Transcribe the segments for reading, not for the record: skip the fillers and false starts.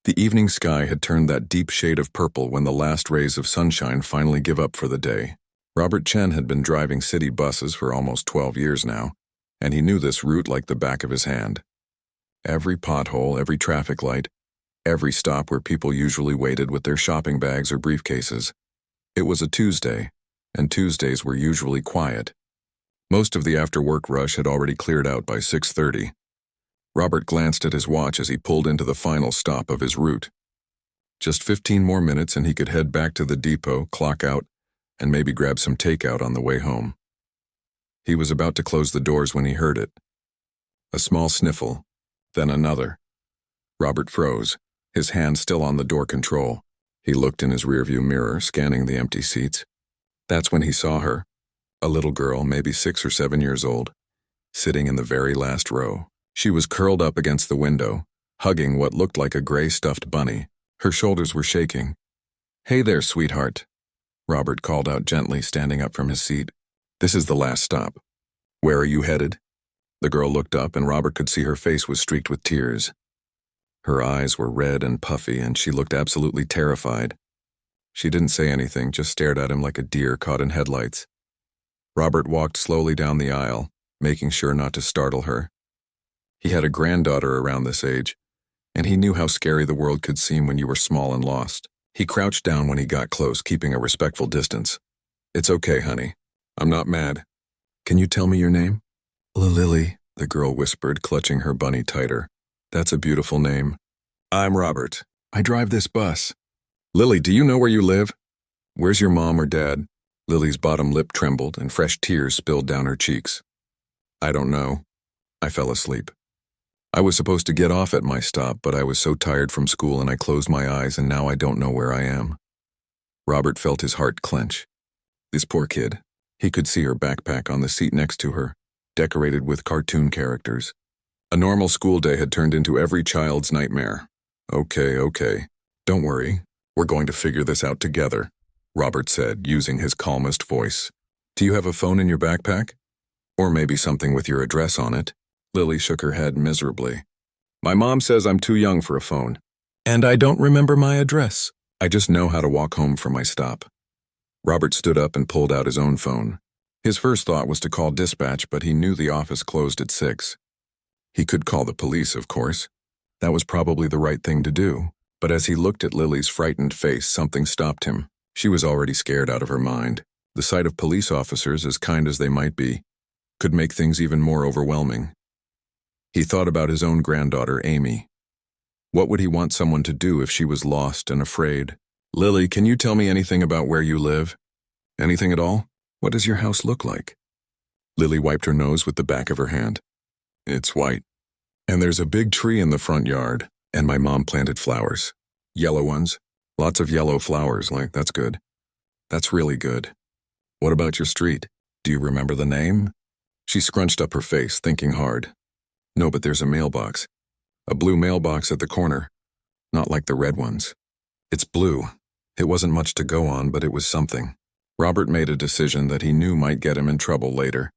The evening sky had turned that deep shade of purple when the last rays of sunshine finally give up for the day. Robert Chen had been driving city buses for almost 12 years now, and he knew this route like the back of his hand. Every pothole, every traffic light, every stop where people usually waited with their shopping bags or briefcases. It was a Tuesday, and Tuesdays were usually quiet. Most of the after-work rush had already cleared out by 6:30. Robert glanced at his watch as he pulled into the final stop of his route. Just 15 more minutes and he could head back to the depot, clock out, and maybe grab some takeout on the way home. He was about to close the doors when he heard it. A small sniffle, then another. Robert froze, his hand still on the door control. He looked in his rearview mirror, scanning the empty seats. That's when he saw her, a little girl, maybe 6 or 7 years old, sitting in the very last row. She was curled up against the window, hugging what looked like a gray stuffed bunny. Her shoulders were shaking. "Hey there, sweetheart," Robert called out gently, standing up from his seat. "This is the last stop. Where are you headed?" The girl looked up and Robert could see her face was streaked with tears. Her eyes were red and puffy and she looked absolutely terrified. She didn't say anything, just stared at him like a deer caught in headlights. Robert walked slowly down the aisle, making sure not to startle her. He had a granddaughter around this age, and he knew how scary the world could seem when you were small and lost. He crouched down when he got close, keeping a respectful distance. "It's okay, honey. I'm not mad. Can you tell me your name?" "Lily," the girl whispered, clutching her bunny tighter. "That's a beautiful name." "I'm Robert. I drive this bus." "Lily, do you know where you live? Where's your mom or dad?" Lily's bottom lip trembled and fresh tears spilled down her cheeks. "I don't know. I fell asleep. I was supposed to get off at my stop, but I was so tired from school and I closed my eyes and now I don't know where I am." Robert felt his heart clench. This poor kid. He could see her backpack on the seat next to her, decorated with cartoon characters. A normal school day had turned into every child's nightmare. Okay. Don't worry. We're going to figure this out together," Robert said, using his calmest voice. "Do you have a phone in your backpack? Or maybe something with your address on it?" Lily shook her head miserably. "My mom says I'm too young for a phone. And I don't remember my address. I just know how to walk home from my stop." Robert stood up and pulled out his own phone. His first thought was to call dispatch, but he knew the office closed at 6. He could call the police, of course. That was probably the right thing to do. But as he looked at Lily's frightened face, something stopped him. She was already scared out of her mind. The sight of police officers, as kind as they might be, could make things even more overwhelming. He thought about his own granddaughter, Amy. What would he want someone to do if she was lost and afraid? "Lily, can you tell me anything about where you live? Anything at all? What does your house look like?" Lily wiped her nose with the back of her hand. "It's white. And there's a big tree in the front yard, and my mom planted flowers. Yellow ones. Lots of yellow flowers, that's good. That's really good. What about your street? Do you remember the name?" She scrunched up her face, thinking hard. "No, but there's a mailbox. A blue mailbox at the corner. Not like the red ones. It's blue. It wasn't much to go on, but it was something." Robert made a decision that he knew might get him in trouble later.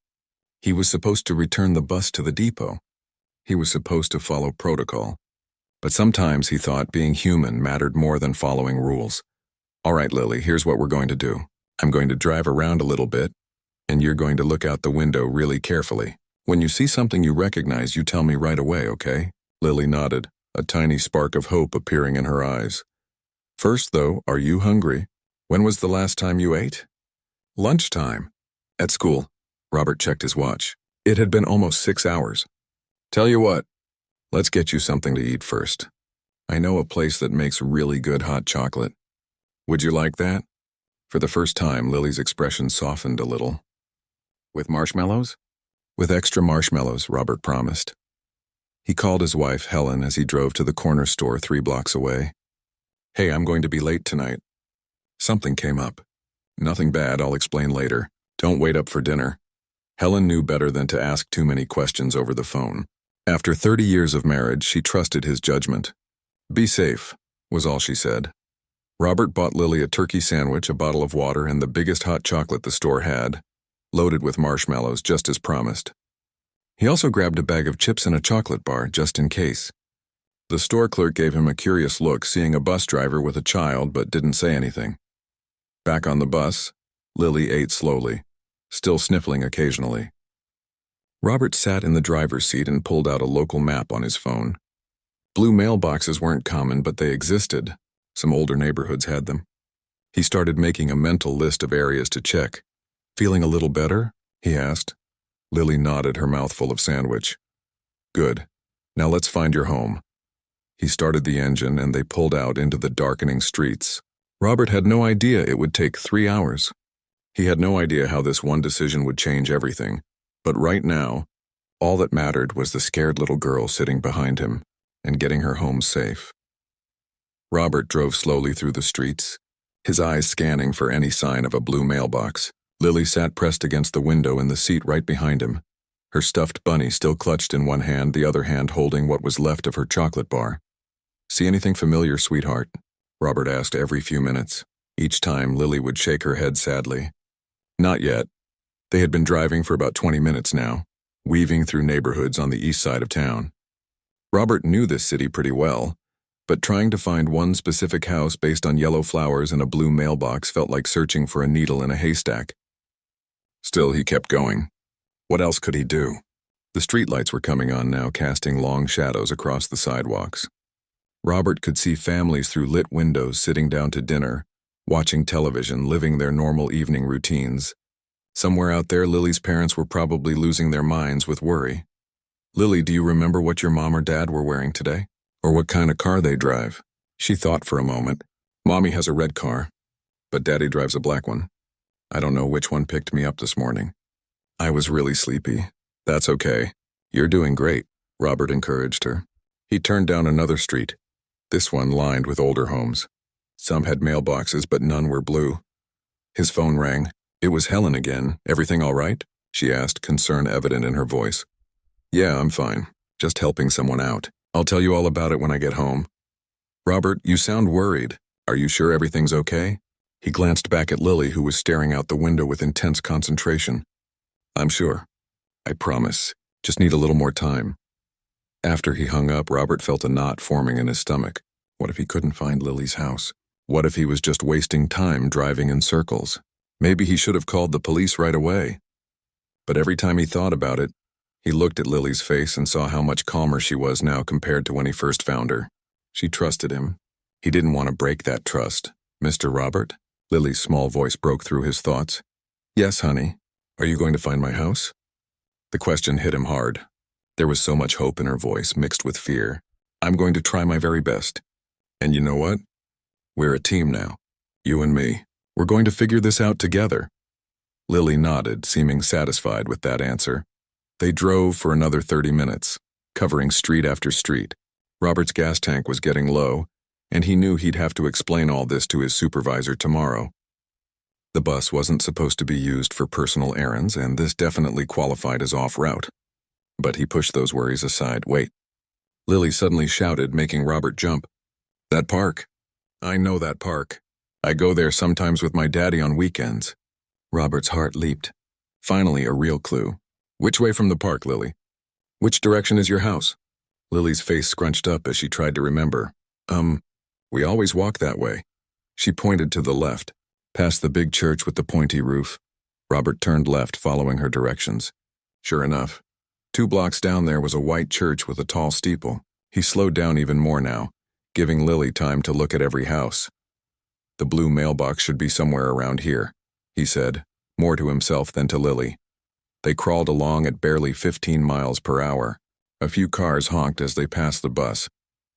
He was supposed to return the bus to the depot. He was supposed to follow protocol. But sometimes he thought being human mattered more than following rules. "All right, Lily, here's what we're going to do. I'm going to drive around a little bit, and you're going to look out the window really carefully. When you see something you recognize, you tell me right away, okay?" Lily nodded, a tiny spark of hope appearing in her eyes. "First, though, are you hungry? When was the last time you ate?" "Lunchtime. At school." Robert checked his watch. It had been almost 6 hours. "Tell you what, let's get you something to eat first. I know a place that makes really good hot chocolate. Would you like that?" For the first time, Lily's expression softened a little. "With marshmallows?" "With extra marshmallows," Robert promised. He called his wife, Helen, as he drove to the corner store 3 blocks away. "Hey, I'm going to be late tonight. Something came up. Nothing bad, I'll explain later. Don't wait up for dinner." Helen knew better than to ask too many questions over the phone. After 30 years of marriage, she trusted his judgment. "Be safe," was all she said. Robert bought Lily a turkey sandwich, a bottle of water, and the biggest hot chocolate the store had, loaded with marshmallows, just as promised. He also grabbed a bag of chips and a chocolate bar, just in case. The store clerk gave him a curious look, seeing a bus driver with a child, but didn't say anything. Back on the bus, Lily ate slowly, still sniffling occasionally. Robert sat in the driver's seat and pulled out a local map on his phone. Blue mailboxes weren't common, but they existed. Some older neighborhoods had them. He started making a mental list of areas to check. "Feeling a little better?" he asked. Lily nodded, her mouth full of sandwich. "Good. Now let's find your home." He started the engine and they pulled out into the darkening streets. Robert had no idea it would take 3 hours. He had no idea how this one decision would change everything. But right now, all that mattered was the scared little girl sitting behind him and getting her home safe. Robert drove slowly through the streets, his eyes scanning for any sign of a blue mailbox. Lily sat pressed against the window in the seat right behind him, her stuffed bunny still clutched in one hand, the other hand holding what was left of her chocolate bar. "See anything familiar, sweetheart?" Robert asked every few minutes. Each time, Lily would shake her head sadly. Not yet. They had been driving for about 20 minutes now, weaving through neighborhoods on the east side of town. Robert knew this city pretty well, but trying to find one specific house based on yellow flowers and a blue mailbox felt like searching for a needle in a haystack. Still, he kept going. What else could he do? The streetlights were coming on now, casting long shadows across the sidewalks. Robert could see families through lit windows sitting down to dinner, watching television, living their normal evening routines. Somewhere out there, Lily's parents were probably losing their minds with worry. "Lily, do you remember what your mom or dad were wearing today? Or what kind of car they drive?" She thought for a moment. "Mommy has a red car, but Daddy drives a black one. I don't know which one picked me up this morning." "I was really sleepy." "That's okay. You're doing great," Robert encouraged her. He turned down another street, this one lined with older homes. Some had mailboxes, but none were blue. His phone rang. It was Helen again. "Everything all right?" she asked, concern evident in her voice. "Yeah, I'm fine. Just helping someone out. I'll tell you all about it when I get home." "Robert, you sound worried. Are you sure everything's okay?" He glanced back at Lily, who was staring out the window with intense concentration. "I'm sure. I promise. Just need a little more time." After he hung up, Robert felt a knot forming in his stomach. What if he couldn't find Lily's house? What if he was just wasting time driving in circles? Maybe he should have called the police right away. But every time he thought about it, he looked at Lily's face and saw how much calmer she was now compared to when he first found her. She trusted him. He didn't want to break that trust. "Mr. Robert?" Lily's small voice broke through his thoughts. "Yes, honey. Are you going to find my house?" The question hit him hard. There was so much hope in her voice, mixed with fear. "I'm going to try my very best. And you know what? We're a team now. You and me. We're going to figure this out together." Lily nodded, seeming satisfied with that answer. They drove for another 30 minutes, covering street after street. Robert's gas tank was getting low, and he knew he'd have to explain all this to his supervisor tomorrow. The bus wasn't supposed to be used for personal errands, and this definitely qualified as off-route. But he pushed those worries aside. "Wait." Lily suddenly shouted, making Robert jump. "That park. I know that park. I go there sometimes with my daddy on weekends." Robert's heart leaped. Finally, a real clue. "Which way from the park, Lily?" "Which direction is your house?" Lily's face scrunched up as she tried to remember. We always walk that way." She pointed to the left, past the big church with the pointy roof. Robert turned left, following her directions. Sure enough, 2 blocks down there was a white church with a tall steeple. He slowed down even more now, giving Lily time to look at every house. "The blue mailbox should be somewhere around here," he said, more to himself than to Lily. They crawled along at barely 15 miles per hour. A few cars honked as they passed the bus,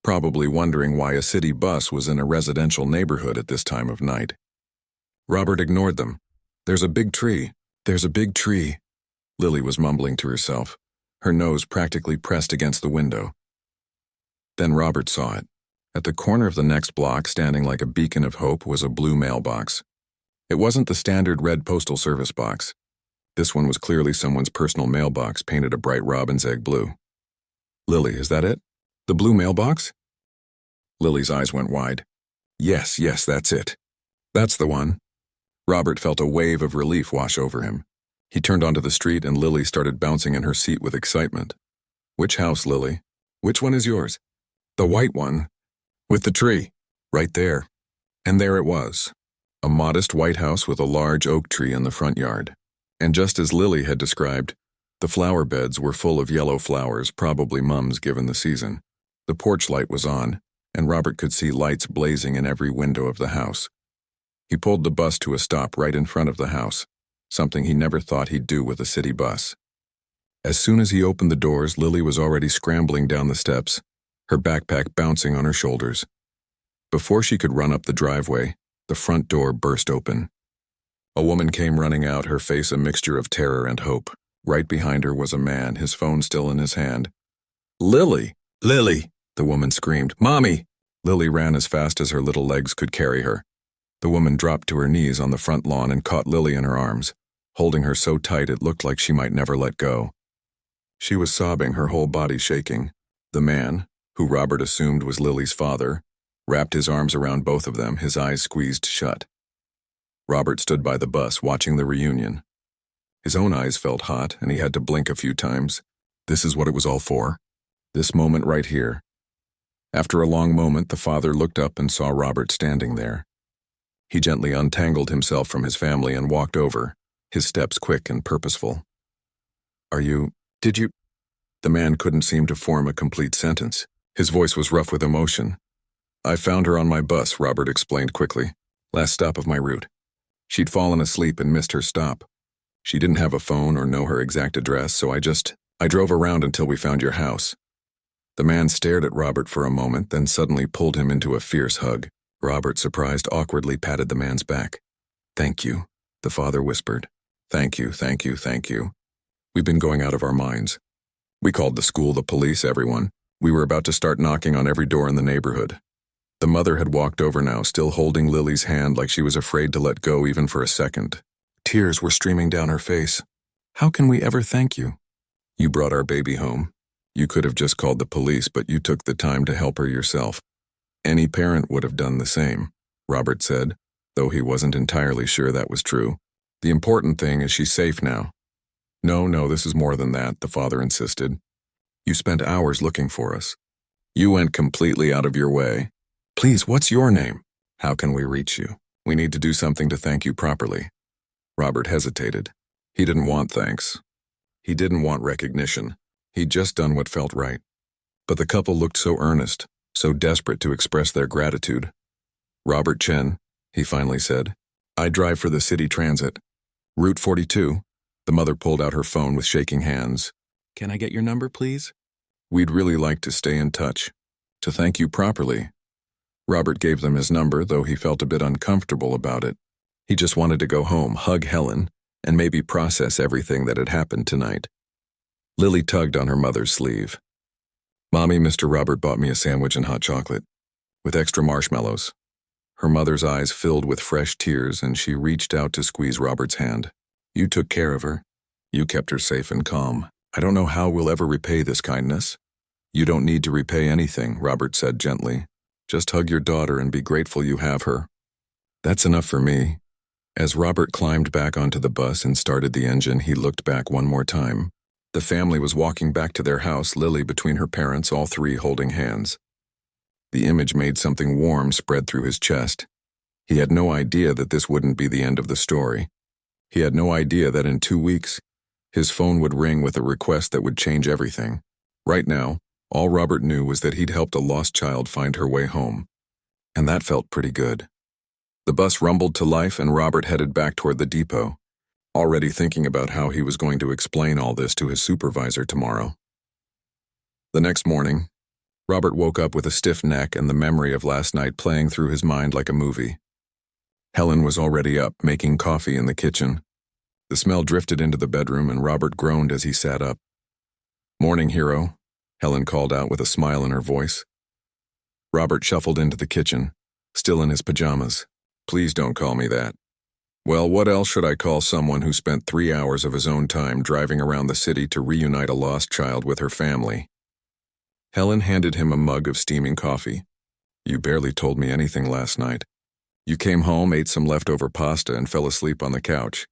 probably wondering why a city bus was in a residential neighborhood at this time of night. Robert ignored them. "There's a big tree. There's a big tree," Lily was mumbling to herself, her nose practically pressed against the window. Then Robert saw it. At the corner of the next block, standing like a beacon of hope, was a blue mailbox. It wasn't the standard red postal service box. This one was clearly someone's personal mailbox, painted a bright robin's egg blue. "Lily, is that it? The blue mailbox?" Lily's eyes went wide. Yes, that's it. That's the one." Robert felt a wave of relief wash over him. He turned onto the street and Lily started bouncing in her seat with excitement. "Which house, Lily? Which one is yours?" The white one. With the tree. Right there. And there it was. A modest white house with a large oak tree in the front yard. And just as Lily had described, the flower beds were full of yellow flowers, probably mums given the season. The porch light was on, and Robert could see lights blazing in every window of the house. He pulled the bus to a stop right in front of the house, something he never thought he'd do with a city bus. As soon as he opened the doors, Lily was already scrambling down the steps, her backpack bouncing on her shoulders. Before she could run up the driveway, the front door burst open. A woman came running out, her face a mixture of terror and hope. Right behind her was a man, his phone still in his hand. "Lily! Lily!" the woman screamed. "Mommy!" Lily ran as fast as her little legs could carry her. The woman dropped to her knees on the front lawn and caught Lily in her arms, holding her so tight it looked like she might never let go. She was sobbing, her whole body shaking. The man, who Robert assumed was Lily's father, wrapped his arms around both of them, his eyes squeezed shut. Robert stood by the bus, watching the reunion. His own eyes felt hot, and he had to blink a few times. This is what it was all for. This moment right here. After a long moment, the father looked up and saw Robert standing there. He gently untangled himself from his family and walked over, his steps quick and purposeful. Did you? The man couldn't seem to form a complete sentence. His voice was rough with emotion. "I found her on my bus," Robert explained quickly. "Last stop of my route. She'd fallen asleep and missed her stop. She didn't have a phone or know her exact address, so I drove around until we found your house." The man stared at Robert for a moment, then suddenly pulled him into a fierce hug. Robert, surprised, awkwardly patted the man's back. "Thank you," the father whispered. "Thank you, thank you, thank you. We've been going out of our minds. We called the school, the police, everyone. We were about to start knocking on every door in the neighborhood." The mother had walked over now, still holding Lily's hand like she was afraid to let go even for a second. Tears were streaming down her face. "How can we ever thank you? You brought our baby home. You could have just called the police, but you took the time to help her yourself. Any parent would have done the same," Robert said, though he wasn't entirely sure that was true. "The important thing is she's safe now." No, this is more than that," the father insisted. "You spent hours looking for us. You went completely out of your way. Please, what's your name? How can we reach you? We need to do something to thank you properly." Robert hesitated. He didn't want thanks. He didn't want recognition. He'd just done what felt right. But the couple looked so earnest, so desperate to express their gratitude. "Robert Chen," he finally said. "I drive for the city transit. Route 42. The mother pulled out her phone with shaking hands. "Can I get your number, please? We'd really like to stay in touch. To thank you properly." Robert gave them his number, though he felt a bit uncomfortable about it. He just wanted to go home, hug Helen, and maybe process everything that had happened tonight. Lily tugged on her mother's sleeve. "Mommy, Mr. Robert bought me a sandwich and hot chocolate, with extra marshmallows." Her mother's eyes filled with fresh tears, and she reached out to squeeze Robert's hand. "You took care of her. You kept her safe and calm. I don't know how we'll ever repay this kindness." "You don't need to repay anything," Robert said gently. "Just hug your daughter and be grateful you have her." "That's enough for me." As Robert climbed back onto the bus and started the engine, he looked back one more time. The family was walking back to their house, Lily between her parents, all three holding hands. The image made something warm spread through his chest. He had no idea that this wouldn't be the end of the story. He had no idea that in 2 weeks, his phone would ring with a request that would change everything. Right now, all Robert knew was that he'd helped a lost child find her way home. And that felt pretty good. The bus rumbled to life and Robert headed back toward the depot, already thinking about how he was going to explain all this to his supervisor tomorrow. The next morning, Robert woke up with a stiff neck and the memory of last night playing through his mind like a movie. Helen was already up, making coffee in the kitchen. The smell drifted into the bedroom and Robert groaned as he sat up. "Morning, hero," Helen called out with a smile in her voice. Robert shuffled into the kitchen, still in his pajamas. "Please don't call me that." "Well, what else should I call someone who spent 3 hours of his own time driving around the city to reunite a lost child with her family?" Helen handed him a mug of steaming coffee. "You barely told me anything last night. You came home, ate some leftover pasta, and fell asleep on the couch."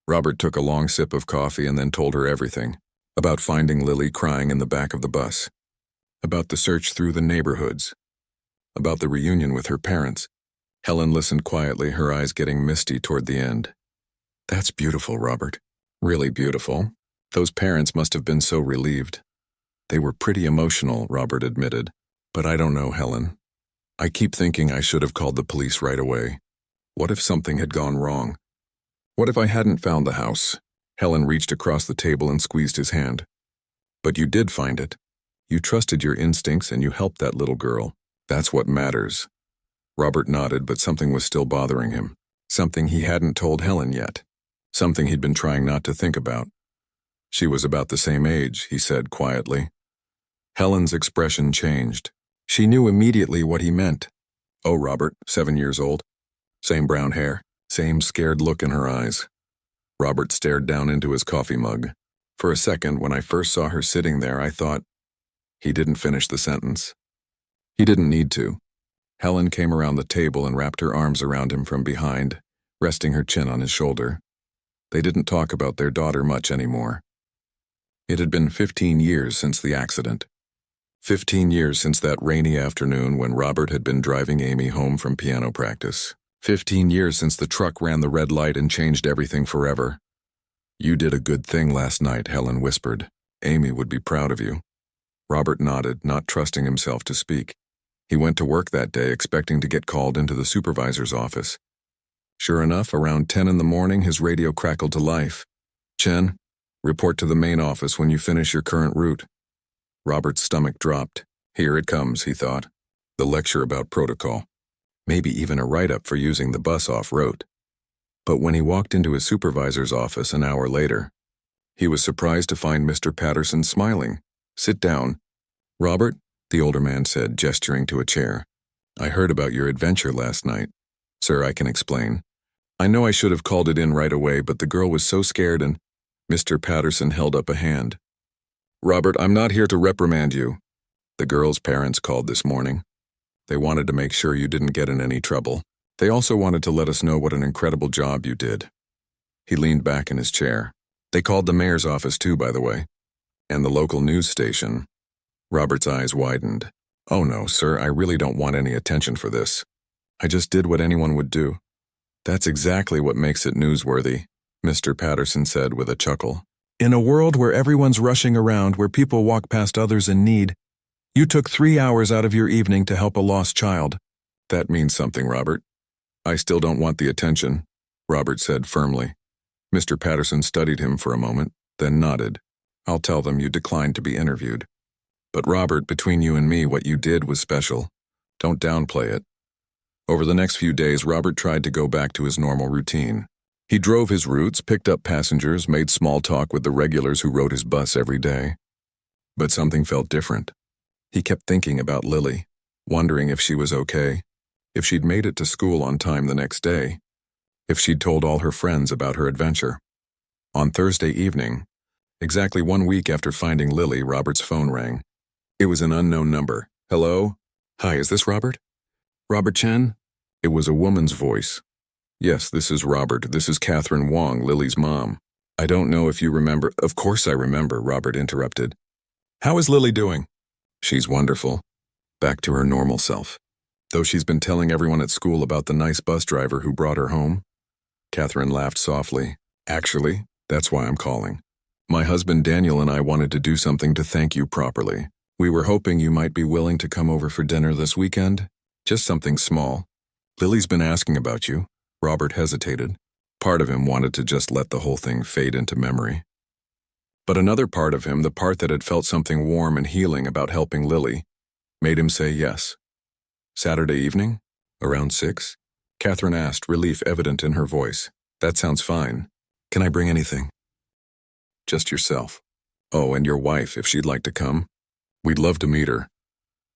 Robert took a long sip of coffee and then told her everything, about finding Lily crying in the back of the bus. about the search through the neighborhoods, about the reunion with her parents. Helen listened quietly, her eyes getting misty toward the end. That's beautiful, Robert. Really beautiful. Those parents must have been so relieved. They were pretty emotional, Robert admitted. But I don't know, Helen. I keep thinking I should have called the police right away. What if something had gone wrong? What if I hadn't found the house? Helen reached across the table and squeezed his hand. But you did find it. You trusted your instincts and you helped that little girl. That's what matters. Robert nodded, but something was still bothering him. Something he hadn't told Helen yet. Something he'd been trying not to think about. She was about the same age, he said quietly. Helen's expression changed. She knew immediately what he meant. Oh, Robert, 7 years old. Same brown hair, same scared look in her eyes. Robert stared down into his coffee mug. For a second, when I first saw her sitting there, I thought... He didn't finish the sentence. He didn't need to. Helen came around the table and wrapped her arms around him from behind, resting her chin on his shoulder. They didn't talk about their daughter much anymore. It had been 15 years since the accident. 15 years since that rainy afternoon when Robert had been driving Amy home from piano practice. 15 years since the truck ran the red light and changed everything forever. You did a good thing last night, Helen whispered. Amy would be proud of you. Robert nodded, not trusting himself to speak. He went to work that day expecting to get called into the supervisor's office. Sure enough, around 10 in the morning, his radio crackled to life. Chen, report to the main office when you finish your current route. Robert's stomach dropped. Here it comes, he thought. The lecture about protocol. Maybe even a write-up for using the bus off-road. But when he walked into his supervisor's office an hour later, he was surprised to find Mr. Patterson smiling. Sit down. Robert, the older man said, gesturing to a chair. I heard about your adventure last night. Sir, I can explain. I know I should have called it in right away, but the girl was so scared and... Mr. Patterson held up a hand. Robert, I'm not here to reprimand you. The girl's parents called this morning. They wanted to make sure you didn't get in any trouble. They also wanted to let us know what an incredible job you did. He leaned back in his chair. They called the mayor's office too, by the way. And the local news station. Robert's eyes widened. Oh no, sir, I really don't want any attention for this. I just did what anyone would do. That's exactly what makes it newsworthy, Mr. Patterson said with a chuckle. In a world where everyone's rushing around, where people walk past others in need, you took 3 hours out of your evening to help a lost child. That means something, Robert. I still don't want the attention, Robert said firmly. Mr. Patterson studied him for a moment, then nodded. I'll tell them you declined to be interviewed. But Robert, between you and me, what you did was special. Don't downplay it. Over the next few days, Robert tried to go back to his normal routine. He drove his routes, picked up passengers, made small talk with the regulars who rode his bus every day. But something felt different. He kept thinking about Lily, wondering if she was okay, if she'd made it to school on time the next day, if she'd told all her friends about her adventure. On Thursday evening, exactly 1 week after finding Lily, Robert's phone rang. It was an unknown number. Hello? Hi, is this Robert? Robert Chen? It was a woman's voice. Yes, this is Robert. This is Catherine Wong, Lily's mom. I don't know if you remember. Of course I remember, Robert interrupted. How is Lily doing? She's wonderful. Back to her normal self. Though she's been telling everyone at school about the nice bus driver who brought her home. Catherine laughed softly. Actually, that's why I'm calling. My husband Daniel and I wanted to do something to thank you properly. We were hoping you might be willing to come over for dinner this weekend. Just something small. Lily's been asking about you. Robert hesitated. Part of him wanted to just let the whole thing fade into memory. But another part of him, the part that had felt something warm and healing about helping Lily, made him say yes. Saturday evening? Around 6? Catherine asked, relief evident in her voice. That sounds fine. Can I bring anything? Just yourself. Oh, and your wife, if she'd like to come. We'd love to meet her.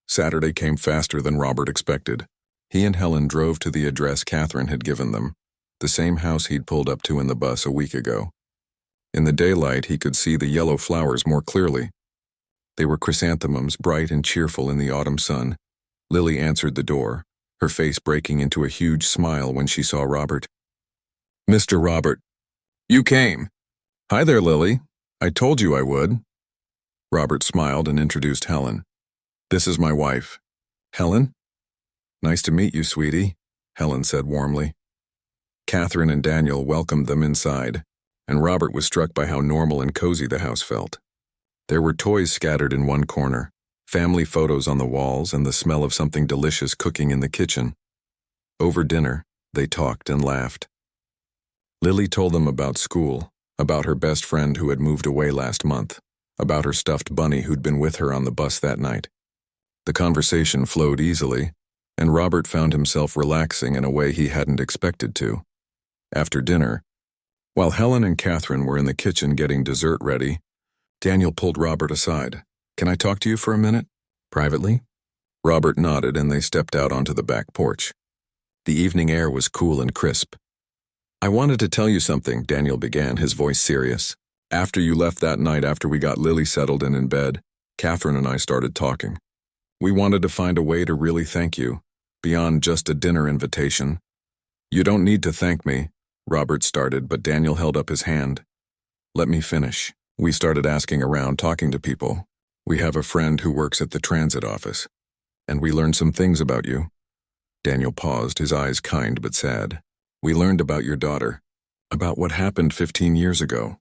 Saturday came faster than Robert expected. He and Helen drove to the address Catherine had given them, the same house he'd pulled up to in the bus a week ago. In the daylight, he could see the yellow flowers more clearly. They were chrysanthemums, bright and cheerful in the autumn sun. Lily answered the door, her face breaking into a huge smile when she saw Robert. Mr. Robert. You came. Hi there, Lily. I told you I would. Robert smiled and introduced Helen. This is my wife, Helen. Nice to meet you, sweetie, Helen said warmly. Catherine and Daniel welcomed them inside, and Robert was struck by how normal and cozy the house felt. There were toys scattered in one corner, family photos on the walls, and the smell of something delicious cooking in the kitchen. Over dinner, they talked and laughed. Lily told them about school, about her best friend who had moved away last month, about her stuffed bunny who'd been with her on the bus that night. The conversation flowed easily, and Robert found himself relaxing in a way he hadn't expected to. After dinner, while Helen and Catherine were in the kitchen getting dessert ready, Daniel pulled Robert aside. "Can I talk to you for a minute? Privately?" Robert nodded, and they stepped out onto the back porch. The evening air was cool and crisp. "I wanted to tell you something," Daniel began, his voice serious. "After you left that night, after we got Lily settled and in bed, Catherine and I started talking. We wanted to find a way to really thank you, beyond just a dinner invitation." "You don't need to thank me," Robert started, but Daniel held up his hand. "Let me finish. We started asking around, talking to people. We have a friend who works at the transit office, and we learned some things about you." Daniel paused, his eyes kind but sad. "We learned about your daughter, about what happened 15 years ago."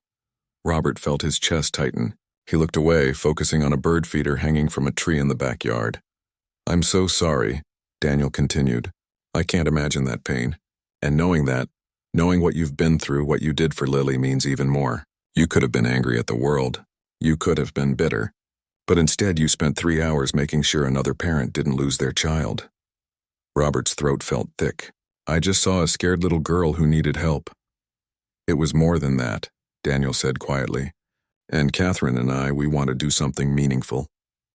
Robert felt his chest tighten. He looked away, focusing on a bird feeder hanging from a tree in the backyard. "I'm so sorry," Daniel continued. "I can't imagine that pain. And knowing what you've been through, what you did for Lily, means even more. You could have been angry at the world. You could have been bitter. But instead you spent 3 hours making sure another parent didn't lose their child." Robert's throat felt thick. "I just saw a scared little girl who needed help." "It was more than that," Daniel said quietly. "And Catherine and I, we want to do something meaningful.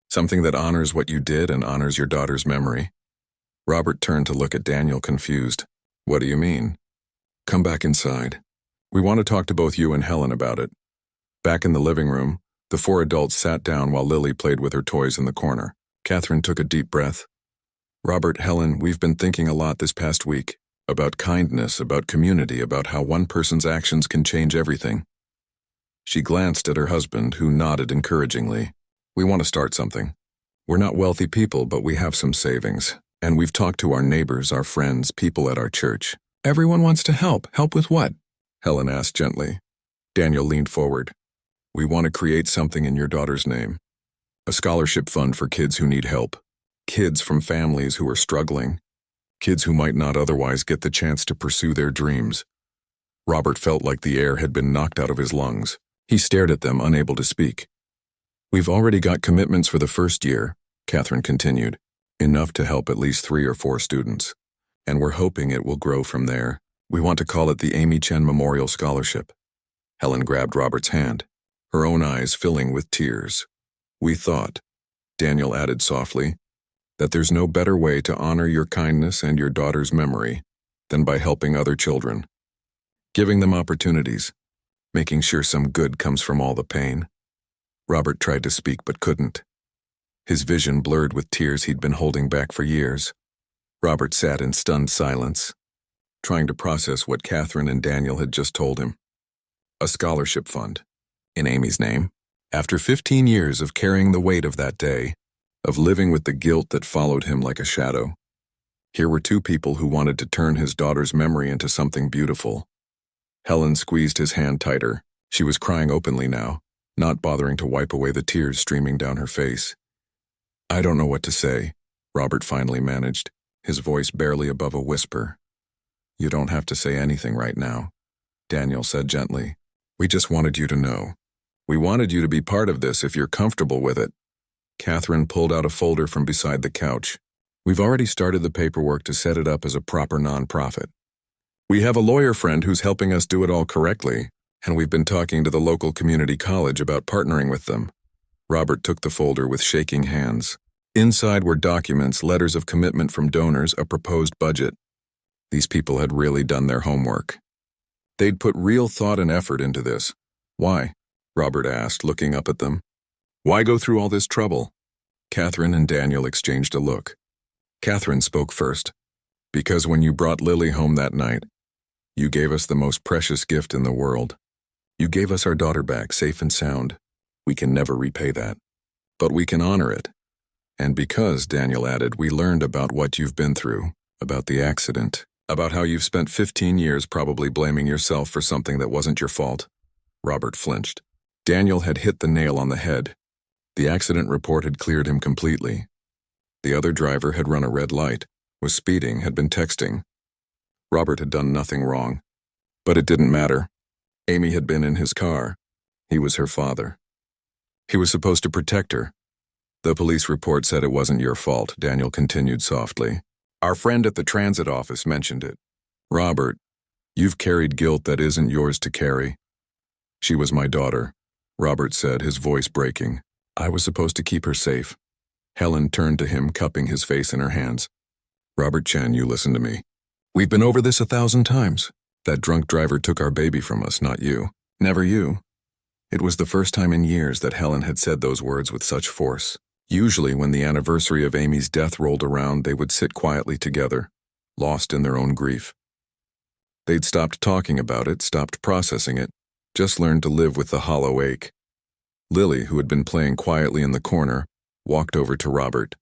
Something that honors what you did and honors your daughter's memory." Robert turned to look at Daniel, confused. "What do you mean?" "Come back inside. We want to talk to both you and Helen about it." Back in the living room, the 4 adults sat down while Lily played with her toys in the corner. Catherine took a deep breath. "Robert, Helen, we've been thinking a lot this past week. About kindness, about community, about how one person's actions can change everything." She glanced at her husband, who nodded encouragingly. "We want to start something. We're not wealthy people, but we have some savings. And we've talked to our neighbors, our friends, people at our church. Everyone wants to help. Help with what?" Helen asked gently. Daniel leaned forward. "We want to create something in your daughter's name. A scholarship fund for kids who need help. Kids from families who are struggling. Kids who might not otherwise get the chance to pursue their dreams." Robert felt like the air had been knocked out of his lungs. He stared at them, unable to speak. "We've already got commitments for the first year," Catherine continued. "Enough to help at least 3 or 4 students. And we're hoping it will grow from there. We want to call it the Amy Chen Memorial Scholarship." Helen grabbed Robert's hand, her own eyes filling with tears. "We thought," Daniel added softly, "that there's no better way to honor your kindness and your daughter's memory than by helping other children. Giving them opportunities, making sure some good comes from all the pain." Robert tried to speak but couldn't. His vision blurred with tears he'd been holding back for years. Robert sat in stunned silence, trying to process what Catherine and Daniel had just told him. A scholarship fund, in Amy's name. After 15 years of carrying the weight of that day, of living with the guilt that followed him like a shadow, here were 2 people who wanted to turn his daughter's memory into something beautiful. Helen squeezed his hand tighter. She was crying openly now, not bothering to wipe away the tears streaming down her face. "I don't know what to say," Robert finally managed, his voice barely above a whisper. "You don't have to say anything right now," Daniel said gently. "We just wanted you to know. We wanted you to be part of this if you're comfortable with it." Catherine pulled out a folder from beside the couch. "We've already started the paperwork to set it up as a proper nonprofit. We have a lawyer friend who's helping us do it all correctly, and we've been talking to the local community college about partnering with them." Robert took the folder with shaking hands. Inside were documents, letters of commitment from donors, a proposed budget. These people had really done their homework. They'd put real thought and effort into this. "Why?" Robert asked, looking up at them. "Why go through all this trouble?" Catherine and Daniel exchanged a look. Catherine spoke first. "Because when you brought Lily home that night, you gave us the most precious gift in the world. You gave us our daughter back, safe and sound. We can never repay that. But we can honor it. And because, Daniel added, we learned about what you've been through, about the accident, about how you've spent 15 years probably blaming yourself for something that wasn't your fault. Robert flinched. Daniel had hit the nail on the head. The accident report had cleared him completely. The other driver had run a red light, was speeding, had been texting. Robert had done nothing wrong. But it didn't matter. Amy had been in his car. He was her father. He was supposed to protect her. The police report said it wasn't your fault, Daniel continued softly. Our friend at the transit office mentioned it. Robert, you've carried guilt that isn't yours to carry. She was my daughter, Robert said, his voice breaking. I was supposed to keep her safe. Helen turned to him, cupping his face in her hands. Robert Chen, you listen to me. We've been over this 1,000 times. That drunk driver took our baby from us, not you. Never you. It was the first time in years that Helen had said those words with such force. Usually when the anniversary of Amy's death rolled around, they would sit quietly together, lost in their own grief. They'd stopped talking about it, stopped processing it, just learned to live with the hollow ache. Lily, who had been playing quietly in the corner, walked over to Robert.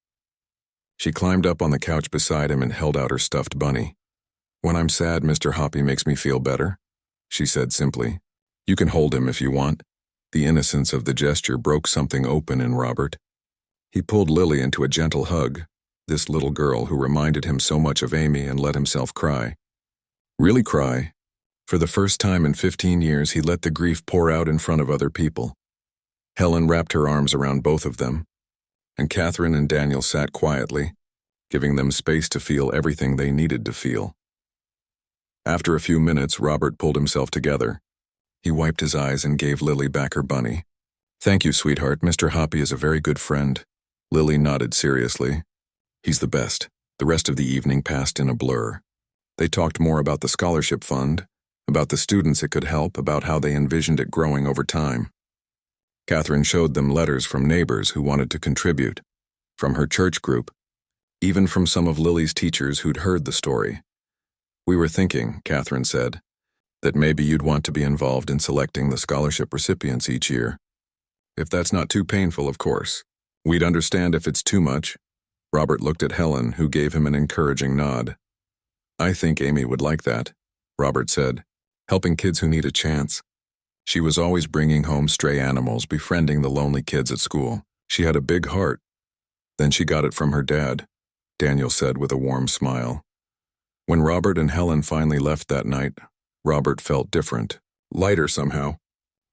She climbed up on the couch beside him and held out her stuffed bunny. When I'm sad, Mr. Hoppy makes me feel better, she said simply. You can hold him if you want. The innocence of the gesture broke something open in Robert. He pulled Lily into a gentle hug, this little girl who reminded him so much of Amy, and let himself cry. Really cry. For the first time in 15 years, he let the grief pour out in front of other people. Helen wrapped her arms around both of them, and Catherine and Daniel sat quietly, giving them space to feel everything they needed to feel. After a few minutes, Robert pulled himself together. He wiped his eyes and gave Lily back her bunny. Thank you, sweetheart. Mr. Hoppy is a very good friend. Lily nodded seriously. He's the best. The rest of the evening passed in a blur. They talked more about the scholarship fund, about the students it could help, about how they envisioned it growing over time. Catherine showed them letters from neighbors who wanted to contribute, from her church group, even from some of Lily's teachers who'd heard the story. We were thinking, Catherine said, that maybe you'd want to be involved in selecting the scholarship recipients each year. If that's not too painful, of course. We'd understand if it's too much. Robert looked at Helen, who gave him an encouraging nod. I think Amy would like that, Robert said, helping kids who need a chance. She was always bringing home stray animals, befriending the lonely kids at school. She had a big heart. Then she got it from her dad, Daniel said with a warm smile. When Robert and Helen finally left that night, Robert felt different, lighter somehow.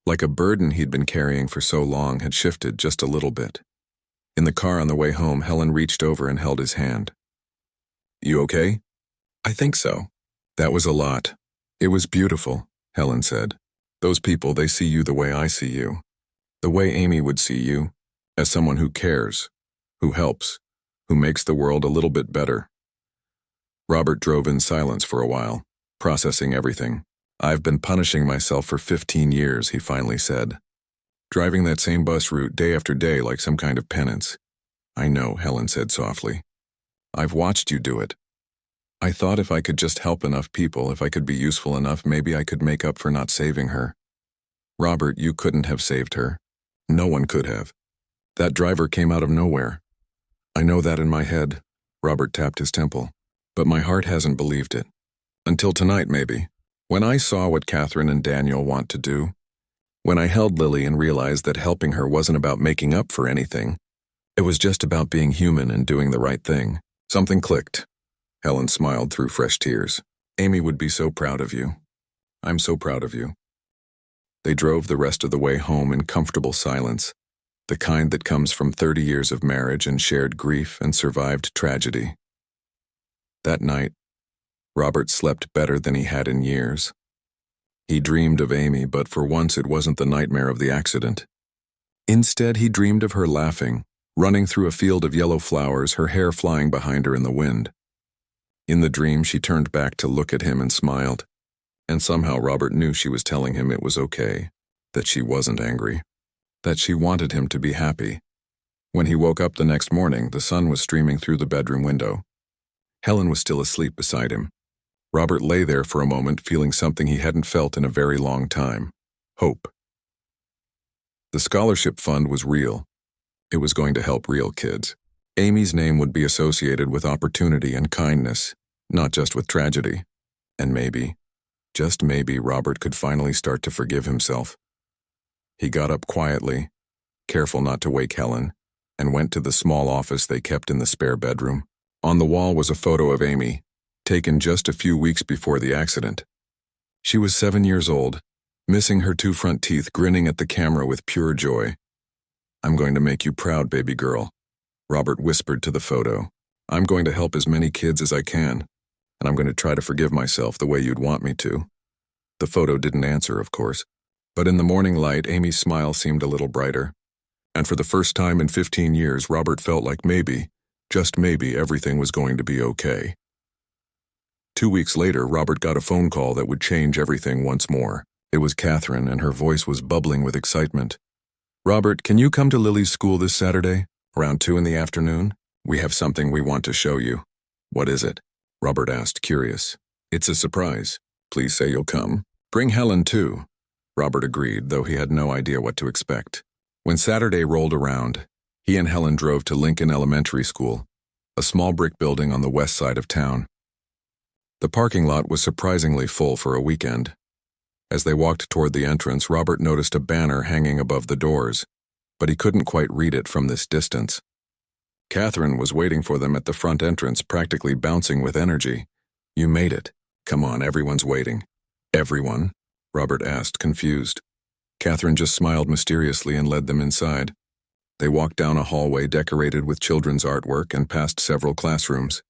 Like a burden he'd been carrying for so long had shifted just a little bit. In the car on the way home, Helen reached over and held his hand. You okay? I think so. That was a lot. It was beautiful, Helen said. Those people, they see you the way I see you. The way Amy would see you, as someone who cares, who helps, who makes the world a little bit better. Robert drove in silence for a while, processing everything. I've been punishing myself for 15 years, he finally said. Driving that same bus route day after day like some kind of penance. I know, Helen said softly. I've watched you do it. I thought if I could just help enough people, if I could be useful enough, maybe I could make up for not saving her. Robert, you couldn't have saved her. No one could have. That driver came out of nowhere. I know that in my head, Robert tapped his temple. But my heart hasn't believed it. Until tonight, maybe. When I saw what Catherine and Daniel want to do, when I held Lily and realized that helping her wasn't about making up for anything, it was just about being human and doing the right thing. Something clicked. Helen smiled through fresh tears. Amy would be so proud of you. I'm so proud of you. They drove the rest of the way home in comfortable silence, the kind that comes from 30 years of marriage and shared grief and survived tragedy. That night, Robert slept better than he had in years. He dreamed of Amy, but for once it wasn't the nightmare of the accident. Instead, he dreamed of her laughing, running through a field of yellow flowers, her hair flying behind her in the wind. In the dream, she turned back to look at him and smiled, and somehow Robert knew she was telling him it was okay, that she wasn't angry, that she wanted him to be happy. When he woke up the next morning, the sun was streaming through the bedroom window. Helen was still asleep beside him. Robert lay there for a moment, feeling something he hadn't felt in a very long time: hope. The scholarship fund was real. It was going to help real kids. Amy's name would be associated with opportunity and kindness, not just with tragedy. And maybe, just maybe, Robert could finally start to forgive himself. He got up quietly, careful not to wake Helen, and went to the small office they kept in the spare bedroom. On the wall was a photo of Amy, taken just a few weeks before the accident. She was 7 years old, missing her 2 front teeth, grinning at the camera with pure joy. "I'm going to make you proud, baby girl," Robert whispered to the photo. "I'm going to help as many kids as I can, and I'm going to try to forgive myself the way you'd want me to." The photo didn't answer, of course, but in the morning light, Amy's smile seemed a little brighter. And for the first time in 15 years, Robert felt like maybe, just maybe, everything was going to be okay. 2 weeks later, Robert got a phone call that would change everything once more. It was Catherine, and her voice was bubbling with excitement. "Robert, can you come to Lily's school this Saturday, around 2 in the afternoon? We have something we want to show you." "What is it?" Robert asked, curious. "It's a surprise. Please say you'll come. Bring Helen, too." Robert agreed, though he had no idea what to expect. When Saturday rolled around, he and Helen drove to Lincoln Elementary School, a small brick building on the west side of town. The parking lot was surprisingly full for a weekend. As they walked toward the entrance, Robert noticed a banner hanging above the doors, but he couldn't quite read it from this distance. Catherine was waiting for them at the front entrance, practically bouncing with energy. "You made it. Come on, everyone's waiting." "Everyone?" Robert asked, confused. Catherine just smiled mysteriously and led them inside. They walked down a hallway decorated with children's artwork and past several classrooms.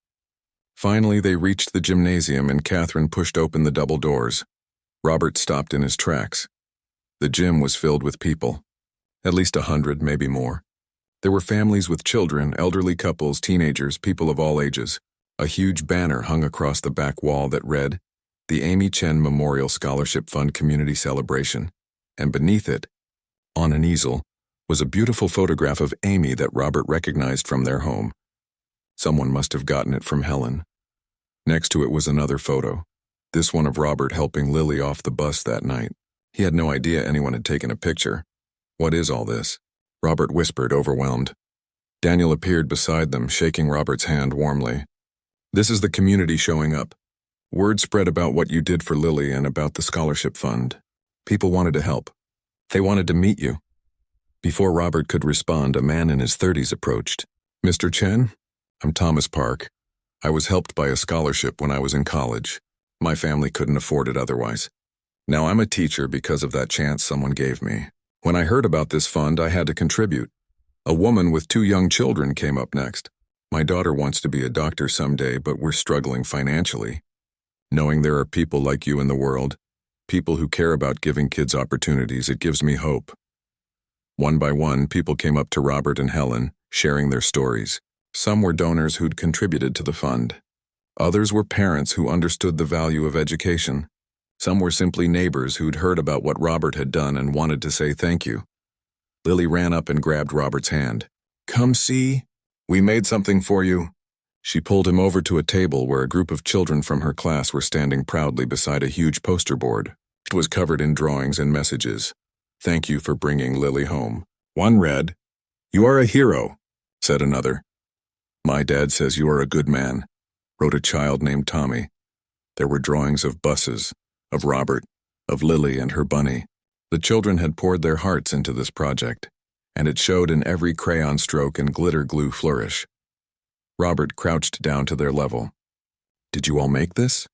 Finally, they reached the gymnasium and Catherine pushed open the double doors. Robert stopped in his tracks. The gym was filled with people. At least 100, maybe more. There were families with children, elderly couples, teenagers, people of all ages. A huge banner hung across the back wall that read, "The Amy Chen Memorial Scholarship Fund Community Celebration." And beneath it, on an easel, was a beautiful photograph of Amy that Robert recognized from their home. Someone must have gotten it from Helen. Next to it was another photo, this one of Robert helping Lily off the bus that night. He had no idea anyone had taken a picture. "What is all this?" Robert whispered, overwhelmed. Daniel appeared beside them, shaking Robert's hand warmly. "This is the community showing up. Word spread about what you did for Lily and about the scholarship fund. People wanted to help. They wanted to meet you." Before Robert could respond, a man in his 30s approached. "Mr. Chen, I'm Thomas Park. I was helped by a scholarship when I was in college. My family couldn't afford it otherwise. Now I'm a teacher because of that chance someone gave me. When I heard about this fund, I had to contribute. A woman with 2 young children came up next. My daughter wants to be a doctor someday, but we're struggling financially. Knowing there are people like you in the world, people who care about giving kids opportunities, it gives me hope." One by one, people came up to Robert and Helen, sharing their stories. Some were donors who'd contributed to the fund. Others were parents who understood the value of education. Some were simply neighbors who'd heard about what Robert had done and wanted to say thank you. Lily ran up and grabbed Robert's hand. "Come see. We made something for you." She pulled him over to a table where a group of children from her class were standing proudly beside a huge poster board. It was covered in drawings and messages. "Thank you for bringing Lily home." One read, "You are a hero," said another. "My dad says you are a good man," wrote a child named Tommy. There were drawings of buses, of Robert, of Lily and her bunny. The children had poured their hearts into this project, and it showed in every crayon stroke and glitter glue flourish. Robert crouched down to their level. "Did you all make this?"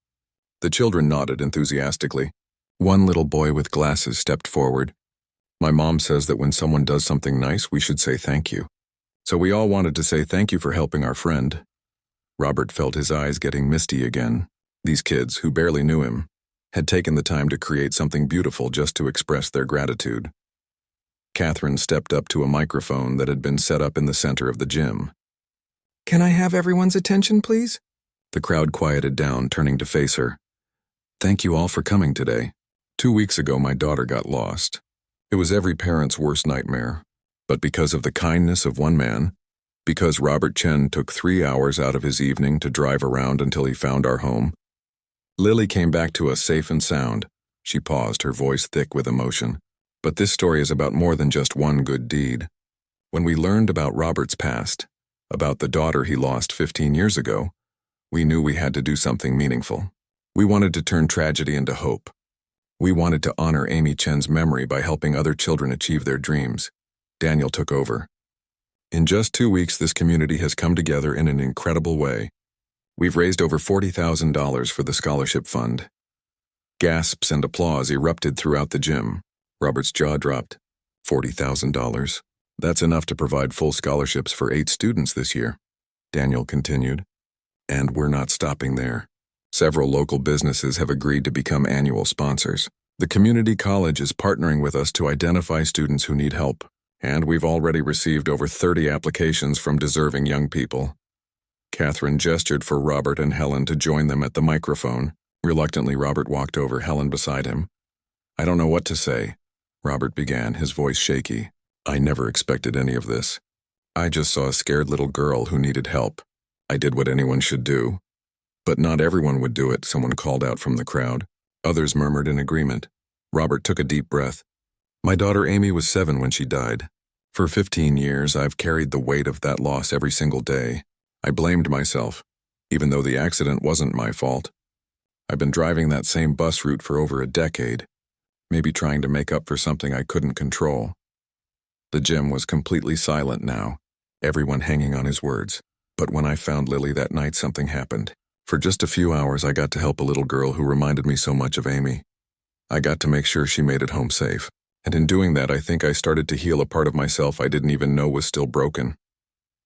The children nodded enthusiastically. One little boy with glasses stepped forward. "My mom says that when someone does something nice, we should say thank you. So we all wanted to say thank you for helping our friend." Robert felt his eyes getting misty again. These kids, who barely knew him, had taken the time to create something beautiful just to express their gratitude. Catherine stepped up to a microphone that had been set up in the center of the gym. "Can I have everyone's attention, please?" The crowd quieted down, turning to face her. "Thank you all for coming today. 2 weeks ago, my daughter got lost. It was every parent's worst nightmare. But because of the kindness of one man, because Robert Chen took 3 hours out of his evening to drive around until he found our home, Lily came back to us safe and sound." She paused, her voice thick with emotion. "But this story is about more than just one good deed. When we learned about Robert's past, about the daughter he lost 15 years ago, we knew we had to do something meaningful. We wanted to turn tragedy into hope. We wanted to honor Amy Chen's memory by helping other children achieve their dreams. Daniel took over. In just 2 weeks, this community has come together in an incredible way. We've raised over $40,000 for the scholarship fund. Gasps and applause erupted throughout the gym. Robert's jaw dropped. $40,000. That's enough to provide full scholarships for 8 students this year, Daniel continued. And we're not stopping there. Several local businesses have agreed to become annual sponsors. The community college is partnering with us to identify students who need help, and we've already received over 30 applications from deserving young people. Catherine gestured for Robert and Helen to join them at the microphone. Reluctantly, Robert walked over, Helen beside him. I don't know what to say, Robert began, his voice shaky. I never expected any of this. I just saw a scared little girl who needed help. I did what anyone should do. But not everyone would do it, someone called out from the crowd. Others murmured in agreement. Robert took a deep breath. My daughter Amy was 7 when she died. For 15 years, I've carried the weight of that loss every single day. I blamed myself, even though the accident wasn't my fault. I've been driving that same bus route for over a decade, maybe trying to make up for something I couldn't control. The gym was completely silent now, everyone hanging on his words. But when I found Lily that night, something happened. For just a few hours, I got to help a little girl who reminded me so much of Amy. I got to make sure she made it home safe. And in doing that, I think I started to heal a part of myself I didn't even know was still broken.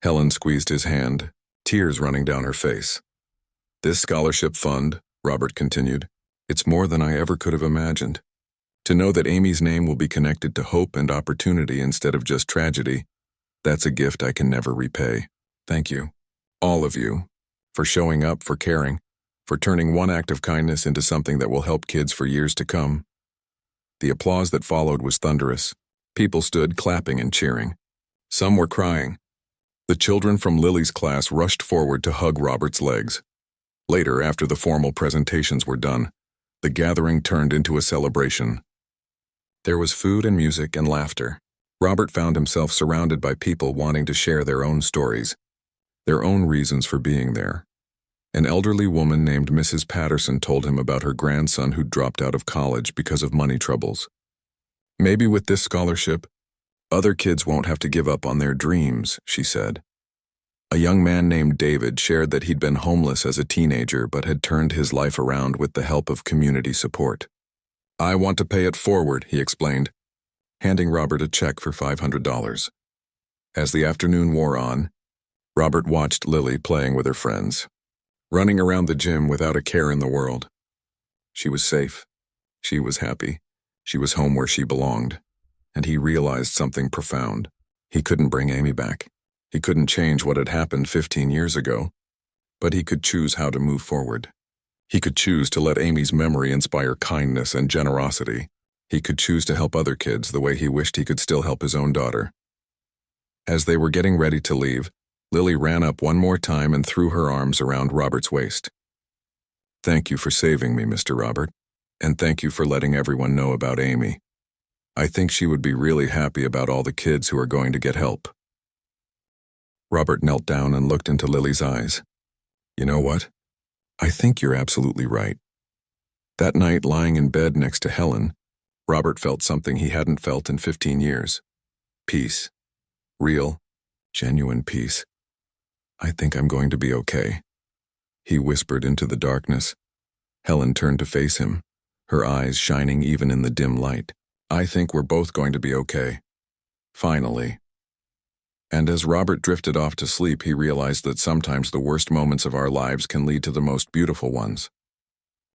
Helen squeezed his hand, tears running down her face. This scholarship fund, Robert continued, it's more than I ever could have imagined. To know that Amy's name will be connected to hope and opportunity instead of just tragedy, that's a gift I can never repay. Thank you, all of you, for showing up, for caring, for turning one act of kindness into something that will help kids for years to come. The applause that followed was thunderous. People stood clapping and cheering. Some were crying. The children from Lily's class rushed forward to hug Robert's legs. Later, after the formal presentations were done, the gathering turned into a celebration. There was food and music and laughter. Robert found himself surrounded by people wanting to share their own stories, their own reasons for being there. An elderly woman named Mrs. Patterson told him about her grandson who dropped out of college because of money troubles. Maybe with this scholarship, other kids won't have to give up on their dreams, she said. A young man named David shared that he'd been homeless as a teenager but had turned his life around with the help of community support. I want to pay it forward, he explained, handing Robert a check for $500. As the afternoon wore on, Robert watched Lily playing with her friends, running around the gym without a care in the world. She was safe. She was happy. She was home where she belonged. And he realized something profound. He couldn't bring Amy back. He couldn't change what had happened 15 years ago. But he could choose how to move forward. He could choose to let Amy's memory inspire kindness and generosity. He could choose to help other kids the way he wished he could still help his own daughter. As they were getting ready to leave, Lily ran up one more time and threw her arms around Robert's waist. Thank you for saving me, Mr. Robert, and thank you for letting everyone know about Amy. I think she would be really happy about all the kids who are going to get help. Robert knelt down and looked into Lily's eyes. You know what? I think you're absolutely right. That night, lying in bed next to Helen, Robert felt something he hadn't felt in 15 years. Peace. Real, genuine peace. I think I'm going to be okay, he whispered into the darkness. Helen turned to face him, her eyes shining even in the dim light. I think we're both going to be okay. Finally. And as Robert drifted off to sleep, he realized that sometimes the worst moments of our lives can lead to the most beautiful ones.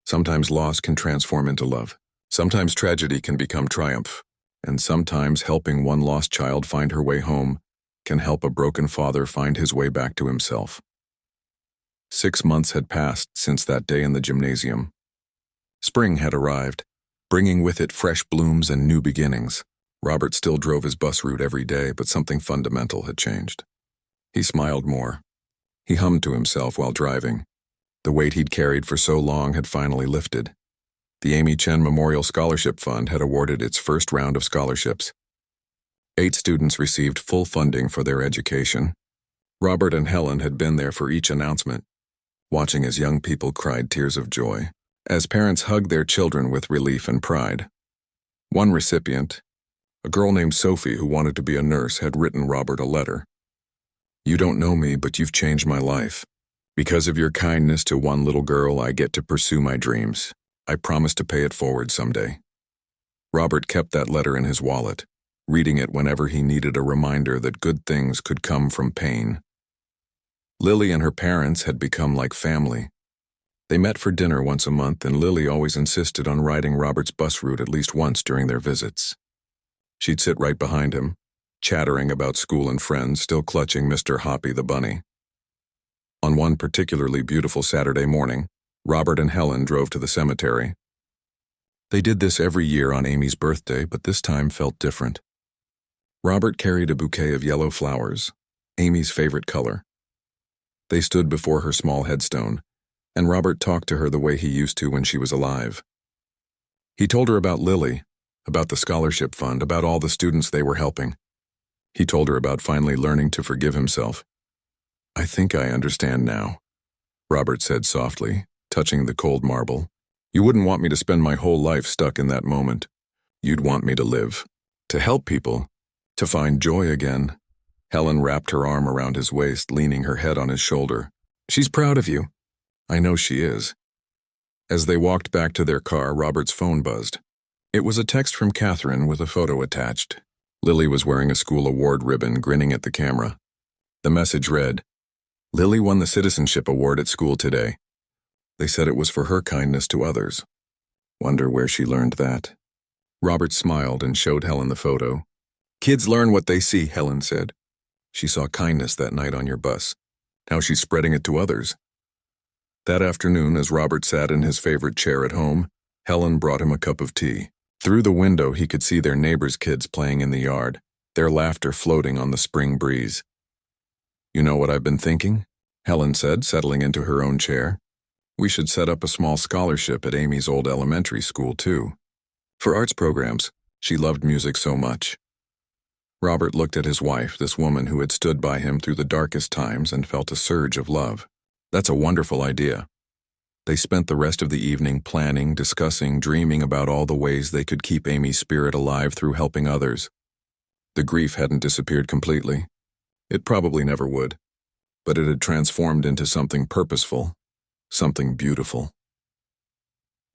Sometimes loss can transform into love. Sometimes tragedy can become triumph. And sometimes helping one lost child find her way home can help a broken father find his way back to himself. 6 months had passed since that day in the gymnasium. Spring had arrived, bringing with it fresh blooms and new beginnings. Robert still drove his bus route every day, but something fundamental had changed. He smiled more. He hummed to himself while driving. The weight he'd carried for so long had finally lifted. The Amy Chen Memorial Scholarship Fund had awarded its first round of scholarships. 8 students received full funding for their education. Robert and Helen had been there for each announcement, watching as young people cried tears of joy, as parents hugged their children with relief and pride. One recipient, a girl named Sophie who wanted to be a nurse, had written Robert a letter. "You don't know me, but you've changed my life. Because of your kindness to one little girl, I get to pursue my dreams. I promise to pay it forward someday." Robert kept that letter in his wallet, reading it whenever he needed a reminder that good things could come from pain. Lily and her parents had become like family. They met for dinner once a month, and Lily always insisted on riding Robert's bus route at least once during their visits. She'd sit right behind him, chattering about school and friends, still clutching Mr. Hoppy the bunny. On one particularly beautiful Saturday morning, Robert and Helen drove to the cemetery. They did this every year on Amy's birthday, but this time felt different. Robert carried a bouquet of yellow flowers, Amy's favorite color. They stood before her small headstone, and Robert talked to her the way he used to when she was alive. He told her about Lily, about the scholarship fund, about all the students they were helping. He told her about finally learning to forgive himself. "I think I understand now," Robert said softly, touching the cold marble. "You wouldn't want me to spend my whole life stuck in that moment. You'd want me to live, to help people, to find joy again." Helen wrapped her arm around his waist, leaning her head on his shoulder. "She's proud of you." "I know she is." As they walked back to their car, Robert's phone buzzed. It was a text from Catherine with a photo attached. Lily was wearing a school award ribbon, grinning at the camera. The message read, "Lily won the citizenship award at school today. They said it was for her kindness to others. Wonder where she learned that." Robert smiled and showed Helen the photo. "Kids learn what they see," Helen said. "She saw kindness that night on your bus. Now she's spreading it to others." That afternoon, as Robert sat in his favorite chair at home, Helen brought him a cup of tea. Through the window, he could see their neighbors' kids playing in the yard, their laughter floating on the spring breeze. "You know what I've been thinking?" Helen said, settling into her own chair. "We should set up a small scholarship at Amy's old elementary school, too. For arts programs. She loved music so much." Robert looked at his wife, this woman who had stood by him through the darkest times, and felt a surge of love. "That's a wonderful idea." They spent the rest of the evening planning, discussing, dreaming about all the ways they could keep Amy's spirit alive through helping others. The grief hadn't disappeared completely. It probably never would. But it had transformed into something purposeful, something beautiful.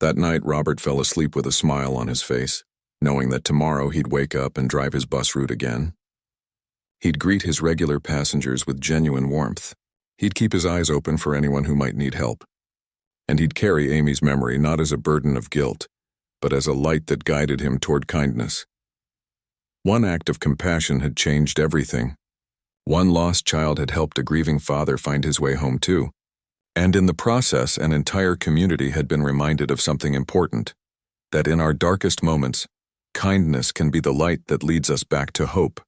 That night, Robert fell asleep with a smile on his face, knowing that tomorrow he'd wake up and drive his bus route again. He'd greet his regular passengers with genuine warmth. He'd keep his eyes open for anyone who might need help. And he'd carry Amy's memory not as a burden of guilt, but as a light that guided him toward kindness. One act of compassion had changed everything. One lost child had helped a grieving father find his way home too. And in the process, an entire community had been reminded of something important, that in our darkest moments, kindness can be the light that leads us back to hope.